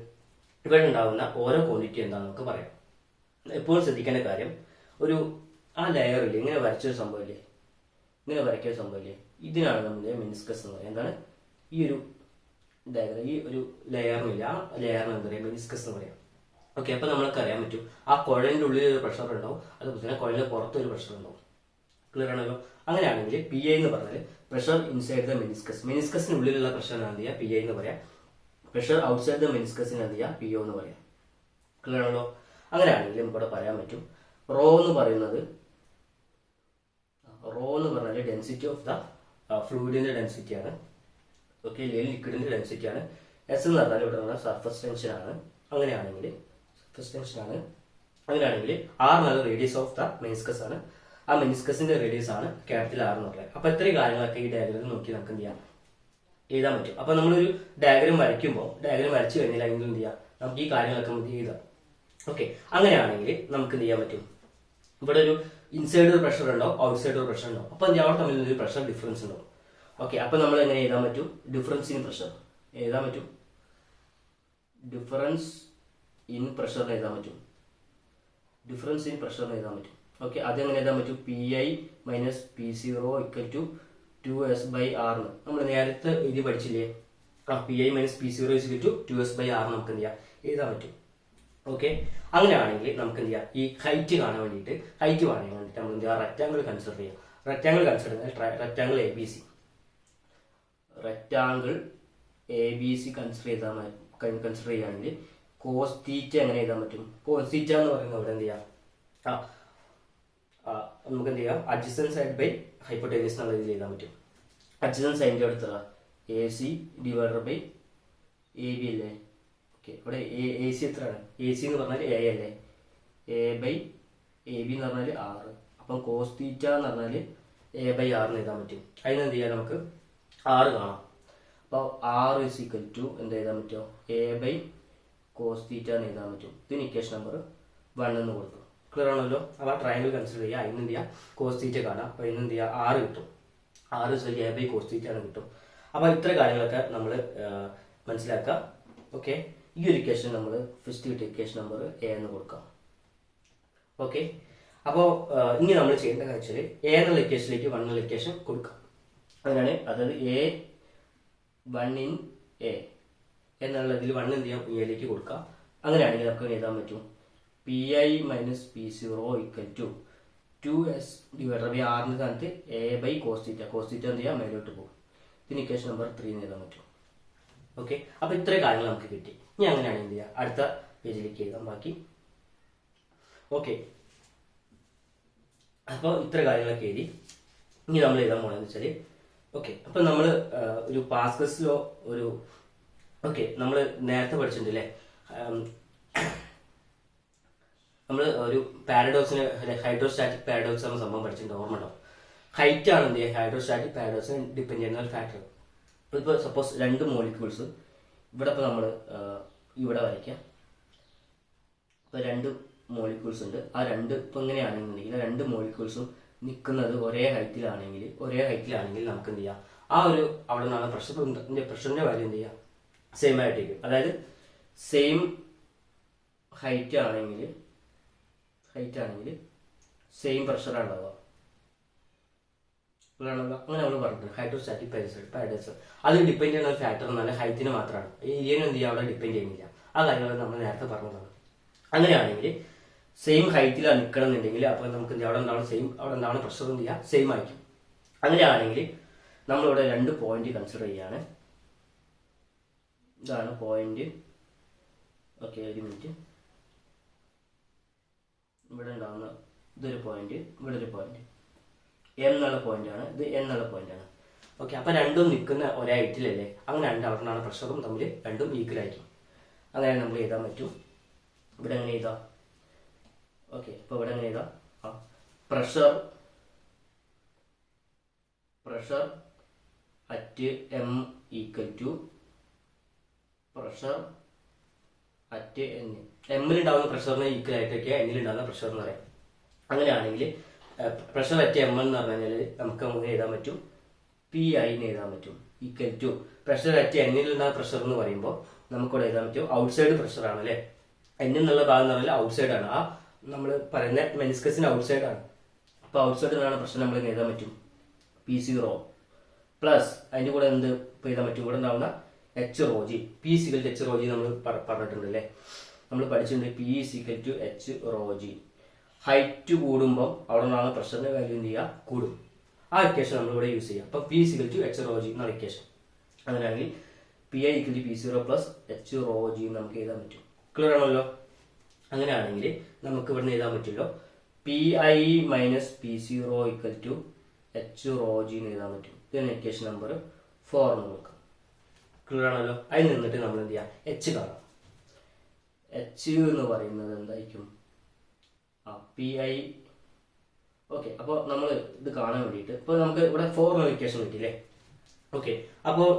ഇവിടെ ഉണ്ടാകുന്ന ഓരോ ക്വാണ്ടിറ്റി എന്താണെന്ന് നമുക്ക് പറയാം. എപ്പോഴും ശ്രദ്ധിക്കേണ്ട കാര്യം, ഒരു ആ ലെയറിൽ ഇങ്ങനെ വരച്ചൊരു സംഭവമില്ലേ, ഇങ്ങനെ വരയ്ക്കൊരു സംഭവമില്ലേ, ഇതിനാണ് നമ്മുടെ മെനിസ്കസ് എന്ന് പറയുന്നത്. എന്താണ് ഈ ഒരു ഡയഗ്രം, ഈ ഒരു ലെയറിനില്ല, ആ ലെയറിന് എന്താ പറയുക, മെനിസ്കസ് എന്ന് പറയാം. ഓക്കെ, അപ്പൊ നമ്മൾക്ക് അറിയാൻ പറ്റും ആ കുഴലിന്റെ ഉള്ളിൽ ഒരു പ്രഷർ ഉണ്ടാവും, അതുപോലെ തന്നെ കുഴലിന്റെ പുറത്ത് ഒരു പ്രഷർ ഉണ്ടാവും. ക്ലിയർ ആണല്ലോ. അങ്ങനെയാണെങ്കിൽ പി ഐ എന്ന് പറഞ്ഞാൽ പ്രഷർ ഇൻസൈഡ് ദ മെനിസ്കസ്, മെനിസ്കസിന് ഉള്ളിലുള്ള പ്രഷർ എന്ത് ചെയ്യുക, പി ഐ എന്ന് പറയാം. പ്രഷർ ഔട്ട്സൈഡ് ദ മെനിസ്കസിന് എന്ത് ചെയ്യുക, പി ഒ എന്ന് പറയാം. ക്ലിയർ ആണല്ലോ. അങ്ങനെയാണെങ്കിൽ നമുക്കിവിടെ പറയാൻ പറ്റും റോ എന്ന് പറയുന്നത്, റോ എന്ന് പറഞ്ഞാൽ ഡെൻസിറ്റി ഓഫ് ദ ഫ്ലൂയിഡിന്റെ ഡെൻസിറ്റിയാണ്. ഓക്കെ, അല്ലെങ്കിൽ ലിക്വിഡിന്റെ ഡെൻസിറ്റിയാണ്. എസ് എന്ന് പറഞ്ഞാൽ ഇവിടെ നിന്നുള്ള സർഫസ് ടെൻഷൻ ആണ്. അങ്ങനെയാണെങ്കിൽ ആർ എന്നുള്ള റേഡിയസ് ഓഫ് ദ മെനിസ്കസ് ആണ്. ആ മെനിസ്കസിന്റെ റേഡിയസ് ആണ് ക്യാപിറ്റൽ ആർ എന്ന് പറയുന്നത്. അപ്പൊ ഇത്രയും കാര്യങ്ങളൊക്കെ ഈ ഡയഗ്രാമിൽ നോക്കി നമുക്ക് എന്ത് ചെയ്യാം, എഴുതാൻ പറ്റും. അപ്പൊ നമ്മളൊരു ഡയഗ്രാം വരയ്ക്കുമ്പോൾ ഡയഗ്രാം വരച്ചു കഴിഞ്ഞാൽ എങ്കിലും എന്ത് ചെയ്യാം, നമുക്ക് ഈ കാര്യങ്ങളൊക്കെ നമുക്ക് എഴുതാം. ഓക്കെ, അങ്ങനെയാണെങ്കിൽ നമുക്ക് എന്ത് ചെയ്യാൻ പറ്റും, ഇവിടെ ഒരു ഇൻസൈഡ് ഒരു പ്രഷർ ഉണ്ടാവും, ഔട്ട്സൈഡ് ഒരു പ്രഷർ ഉണ്ടാവും. അപ്പൊ അവിടെ തമ്മിൽ ഒരു പ്രഷർ ഡിഫറൻസ് ഉണ്ടാവും. ഓക്കെ, അപ്പൊ നമ്മൾ എങ്ങനെ എഴുതാൻ പറ്റും, ഡിഫറൻസ് ഇൻ പ്രഷർ എഴുതാൻ പറ്റും, ഡിഫറൻസ് ഇൻ പ്രഷർ എഴുതാൻ പറ്റും, ഡിഫറൻസ് ഇൻ പ്രഷർ എഴുതാൻ പറ്റും. ഓക്കെ, അതെങ്ങനെ എഴുതാൻ പറ്റും, P I minus P zero equal to 2s/r. നമ്മൾ നേരത്തെ എഴുതി പഠിച്ചില്ലേ, P I minus P zero equal to 2s/r നമുക്ക് എന്ത് ചെയ്യാം, എഴുതാൻ പറ്റും. ഓക്കെ, അങ്ങനെയാണെങ്കിൽ നമുക്ക് എന്ത് ചെയ്യാം, ഈ ഹൈറ്റ് കാണാൻ വേണ്ടിയിട്ട് നമ്മൾ എന്ത് ചെയ്യാം, റെക്റ്റാങ്കിൾ കൺസിഡർ ചെയ്യാം. റെക്റ്റാങ്കിൾ കൺസിഡർ ചെയ്താൽ rectangle A B C consider ചെയ്യുകയാണെങ്കിൽ കോസ് തീറ്റ എങ്ങനെ എഴുതാൻ പറ്റും? കോസ് തീറ്റ എന്ന് പറയുന്നത് ഇവിടെ എന്ത് ചെയ്യാം, നമുക്ക് എന്ത് ചെയ്യാം, അഡ്ജസൻറ്റ് സൈഡ് ബൈ ഹൈപ്പോട്ടേനിയസ് എന്നുള്ള രീതിയിൽ എഴുതാൻ പറ്റും. അഡ്ജസൻറ്റ് സൈഡിൻ്റെ അടുത്തുള്ള AC ഡിവൈഡഡ് ബൈ AB അല്ലേ? ഓക്കെ, ഇവിടെ AC എത്രയാണ്? AC എന്ന് പറഞ്ഞാൽ A അല്ലേ? A ബൈ AB എന്ന് പറഞ്ഞാൽ 6. അപ്പം കോസ് തീറ്റ എന്ന് പറഞ്ഞാൽ A/6 എന്ന് എഴുതാൻ പറ്റും. അതിന് എന്ത് ചെയ്യാം, നമുക്ക് 6 കാണാം. അപ്പോൾ 6 ഇസ് ഈക്വൽ ടു എന്ത് എഴുതാൻ പറ്റുമോ? A/cos തീറ്റ എന്ന് എഴുതാൻ പറ്റും. ഇതിന് ഇക്വേഷൻ നമ്പർ 1 എന്ന് കൊടുക്കും. ക്ലിയർ ആണല്ലോ? അപ്പോൾ ആ ട്രയാങ്കിൾ കൺസിഡർ ചെയ്യുക. അതിന് എന്ത് ചെയ്യുക, കോസ് തീറ്റ കാണാം. അപ്പോൾ ഇതിന് എന്ത് ചെയ്യുക, 6 കിട്ടും. 6 ഇസ് A/cos തീറ്റ എന്ന് കിട്ടും. അപ്പോൾ ഇത്ര കാര്യങ്ങളൊക്കെ നമ്മൾ മനസ്സിലാക്കുക. ഓക്കെ, ഈ ഒരു ഇക്വേഷൻ നമ്മൾ ഫസ്റ്റ് കിട്ടിയ ഇക്വേഷൻ നമ്പർ A എന്ന് കൊടുക്കാം. ഓക്കെ, അപ്പോൾ ഇനി നമ്മൾ ചെയ്യേണ്ട കാര്യം വെച്ചാൽ A എന്നുള്ള ഇക്വേഷനിലേക്ക് 1 എന്നുള്ള ഇക്വേഷൻ കൊടുക്കാം. അങ്ങനെയാണ്, അതായത് A1 in A എന്നുള്ളതിൽ 1 എന്ത് ചെയ്യാം, എയിലേക്ക് കൊടുക്കാം. അങ്ങനെയാണെങ്കിൽ നമുക്ക് എഴുതാൻ പറ്റും PI minus P0 equal to 2S divided by 6ന്റെ സ്ഥാനത്ത് A/cos തീറ്റ. കോസ് തീറ്റ എന്ത് ചെയ്യാം, മേലോട്ട് പോകും. ഇതിന് ഇക്വേഷൻ നമ്പർ 3 എന്ന് എഴുതാൻ പറ്റും. ഓക്കെ, അപ്പോൾ ഇത്രയും കാര്യങ്ങൾ നമുക്ക് കിട്ടി. ഇനി അങ്ങനെയാണ് എന്ത് ചെയ്യുക, അടുത്ത പേജിലേക്ക് എഴുതാം ബാക്കി. ഓക്കെ, അപ്പോൾ ഇത്ര കാര്യങ്ങളൊക്കെ എഴുതി. ഇനി നമ്മൾ എഴുതാൻ പോകണമെന്ന് വെച്ചാൽ, ഓക്കെ, അപ്പോൾ നമ്മൾ ഒരു പാസ്കൽസ് ലോ നമ്മൾ നേരത്തെ പഠിച്ചിട്ടുണ്ട് അല്ലേ? നമ്മൾ ഒരു പാരഡോക്സിന്, ഹൈഡ്രോസ്റ്റാറ്റിക് പാരഡോക്സ് എന്ന സംഭവം പഠിച്ചിട്ടുണ്ട്, ഓർമ്മ ഉണ്ടോ? ഹൈറ്റ് ആണ് എന്ത് ചെയ്യുക, ഹൈഡ്രോസ്റ്റാറ്റിക് പാരഡോക്സിന് ഡിപ്പെൻഡ് ചെയ്യുന്ന ഒരു ഫാക്ടർ. ഇപ്പോൾ സപ്പോസ് 2 മോളിക്യൂൾസ് ഇവിടെ, ഇപ്പോൾ നമ്മൾ ഇവിടെ വരയ്ക്കാം. ഇപ്പോൾ 2 മോളിക്യൂൾസ് ഉണ്ട്. ആ 2 ഇപ്പോൾ ഇങ്ങനെയാണെന്നുണ്ടെങ്കിൽ 2 മോളിക്യൂൾസും നിൽക്കുന്നത് ഒരേ ഹൈറ്റിലാണെങ്കിൽ നമുക്ക് എന്ത് ചെയ്യാം, ആ ഒരു അവിടെ നിന്നാണ് പ്രഷറിന്റെ വാല്യൂ എന്ത് ചെയ്യാം, സെയിം ആയിട്ടിരിക്കും. അതായത് സെയിം ഹൈറ്റ് ആണെങ്കിൽ സെയിം പ്രഷറാണ് ഉണ്ടാവുക. അങ്ങനെ നമ്മൾ പറഞ്ഞിട്ടുണ്ട് ഹൈഡ്രോസ്റ്റാറ്റിക് പാരഡോക്സ്. അത് ഡിപ്പെൻഡ് ചെയ്യുന്ന ഒരു ഫാക്ടർ എന്നാൽ ഹൈറ്റിന് മാത്രമാണ്. ഏരിയനും എന്ത് ചെയ്യുക, അവിടെ ഡിപ്പെൻഡ് ചെയ്യുന്നില്ല. ആ കാര്യങ്ങൾ നമ്മൾ നേരത്തെ പറഞ്ഞതാണ്. അങ്ങനെയാണെങ്കിൽ സെയിം ഹൈറ്റിലാണ് നിൽക്കണം എന്നുണ്ടെങ്കിൽ അപ്പോൾ നമുക്ക് അവിടെ ഉണ്ടാവുന്ന പ്രഷർ എന്ത് ചെയ്യുക, സെയിം ആയിരിക്കും. അങ്ങനെയാണെങ്കിൽ നമ്മളിവിടെ 2 പോയിന്റ് കൺസിഡർ ചെയ്യാണ്. ഇതാണ് പോയിന്റ്. ഓക്കെ, ഒരു മിനിറ്റ്. ഇവിടെ ഉണ്ടാകുന്ന ഇതൊരു പോയിന്റ്, ഇവിടെ ഒരു പോയിന്റ് M എന്നുള്ള പോയിന്റാണ്, ഇത് N എന്നുള്ള പോയിന്റാണ്. ഓക്കെ, അപ്പോൾ രണ്ടും നിൽക്കുന്ന ഒരേ ഹൈറ്റിലല്ലേ? അങ്ങനെ അവിടെ നിന്നാണ് പ്രഷറും തമ്മിൽ രണ്ടും ഈക്വൽ ആയിരിക്കും. അങ്ങനെ നമ്മൾ എഴുതാൻ പറ്റും. ഇവിടെ എങ്ങനെ എഴുതാം? ഓക്കെ, ഇപ്പോൾ ഇവിടെ എങ്ങനെ എഴുതാം, pressure at M equal to pressure at N. എമ്മിലുണ്ടാകുന്ന പ്രഷറിന് ഈക്വൽ ആയിട്ടൊക്കെ എന്നിലുണ്ടാകുന്ന പ്രഷർ എന്ന് പറയാം. അങ്ങനെയാണെങ്കിൽ പ്രഷർ അറ്റ് M എന്ന് പറഞ്ഞു കഴിഞ്ഞാൽ നമുക്ക് എഴുതാൻ പറ്റും PI എന്ന് എഴുതാൻ പറ്റും ഈക്വൽ ടു പ്രഷർ അറ്റ് എന്നിലുണ്ടാകുന്ന പ്രഷർ എന്ന് പറയുമ്പോൾ നമുക്കിവിടെ എഴുതാൻ പറ്റും ഔട്ട്സൈഡ് പ്രഷറാണ് അല്ലേ? N എന്നുള്ള ഭാഗം എന്ന് പറഞ്ഞാൽ ഔട്ട്സൈഡ് ആണ്. ആ നമ്മൾ പറയുന്ന മെനിസ്കസിന് ഔട്ട്സൈഡ് ആണ്. അപ്പോൾ ഔട്ട്സൈഡ് എന്നുള്ള പ്രഷർ നമ്മൾ എഴുതാൻ പറ്റും P0 പ്ലസ് അതിൻ്റെ കൂടെ എന്ത് എഴുതാൻ പറ്റും, ഇവിടെ ഉണ്ടാവുന്ന HρG. P = HρG നമ്മൾ പറഞ്ഞിട്ടുണ്ട് അല്ലേ? നമ്മൾ പഠിച്ചിട്ടുണ്ട് P = HρG. ഹൈറ്റ് കൂടുമ്പോൾ അവിടെ നിന്നാണ് പ്രഷറിന്റെ വാല്യൂ എന്ത് ചെയ്യുക, കൂടും. ആ ഇക്വേഷൻ നമ്മളിവിടെ യൂസ് ചെയ്യാം. അപ്പോൾ P = HρG എന്നാണ് ഇക്വേഷൻ. അങ്ങനെയാണെങ്കിൽ PI = P0 പ്ലസ് HρG നമുക്ക് എഴുതാൻ പറ്റും. ക്ലിയർ ആണല്ലോ? അങ്ങനെയാണെങ്കിൽ നമുക്ക് ഇവിടെ നിന്ന് എഴുതാൻ പറ്റുമല്ലോ PI മൈനസ് P0 = HρG എന്ന് എഴുതാൻ പറ്റും. ഇതിന് ഇക്വേഷൻ നമ്പർ 4 എന്ന് നോക്കാം. ക്ലിയർ ആണല്ലോ? അതിൽ നിന്നിട്ട് നമ്മൾ എന്ത് ചെയ്യാം, H കാണാം. H എന്ന് പറയുന്നത് എന്തായിരിക്കും, PI. ഓക്കെ, അപ്പോൾ നമ്മൾ ഇത് കാണാൻ വേണ്ടിയിട്ട് ഇപ്പോൾ നമുക്ക് ഇവിടെ 4 എന്ന ഇക്വേഷൻ കിട്ടിയില്ലേ? ഓക്കെ, അപ്പോൾ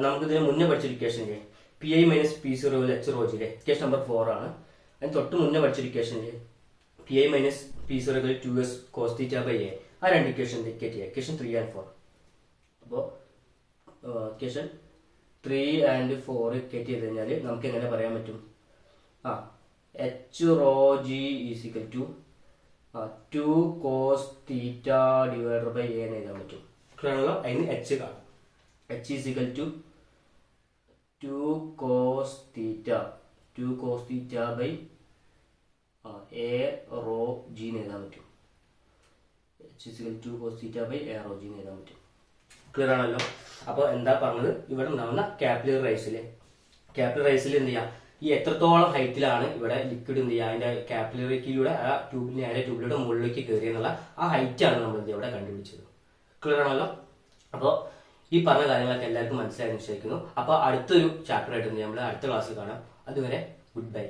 നമുക്ക് ഇതിന് മുന്നേ പഠിച്ച ഇക്വേഷൻ ഇല്ലേ, PI മൈനസ് P0 HρG ഇല്ലേ? ഇക്വേഷൻ നമ്പർ 4 ആണ്. അതിന് തൊട്ട് മുന്നേ പഠിച്ച ഇക്വേഷൻ ഇല്ലേ, PI minus P0 = 2S cos θ by A. ആ 2 ഇക്വേഷൻ ഇക്വേഷൻ 3 and 4. അപ്പോൾ ഇക്വേഷൻ 3 and 4 ഇക്വേറ്റ് ചെയ്ത് കഴിഞ്ഞാൽ നമുക്ക് എങ്ങനെ പറയാൻ പറ്റും, HρG = 2 cos θ divided by A എന്ന് എഴുതാൻ പറ്റും. ക്ലിയറാണല്ലോ? അതിന് H കാണും. H = 2 cos θ ബൈ A/ρG എന്ന് എഴുതാൻ പറ്റും. H = 2 cos θ ബൈ A/ρG എന്ന് എഴുതാൻ പറ്റും. ക്ലിയർ ആണല്ലോ? അപ്പോൾ എന്താ പറഞ്ഞത്, ഇവിടെ ഉണ്ടാവുന്ന ക്യാപിലറി റൈസിൽ എന്ത് ചെയ്യാം, ഈ എത്രത്തോളം ഹൈറ്റിലാണ് ഇവിടെ ലിക്വിഡ് എന്ത് ചെയ്യുക അതിന്റെ കാപ്പിലറിക്കിലൂടെ ആ ട്യൂബിലൂടെ മുകളിലേക്ക് കയറി എന്നുള്ള ആ ഹൈറ്റാണ് നമ്മൾ എന്ത് ഇവിടെ കണ്ടുപിടിച്ചത്. ക്ലിയർ ആണല്ലോ? അപ്പോൾ ഈ പറഞ്ഞ കാര്യങ്ങളൊക്കെ എല്ലാവർക്കും മനസ്സിലായെന്ന് വിശ്വസിക്കുന്നു. അപ്പോൾ അടുത്തൊരു ചാപ്റ്റർ ആയിട്ട് നമ്മൾ അടുത്ത ക്ലാസ്സിൽ കാണാം. അതുവരെ ഗുഡ് ബൈ.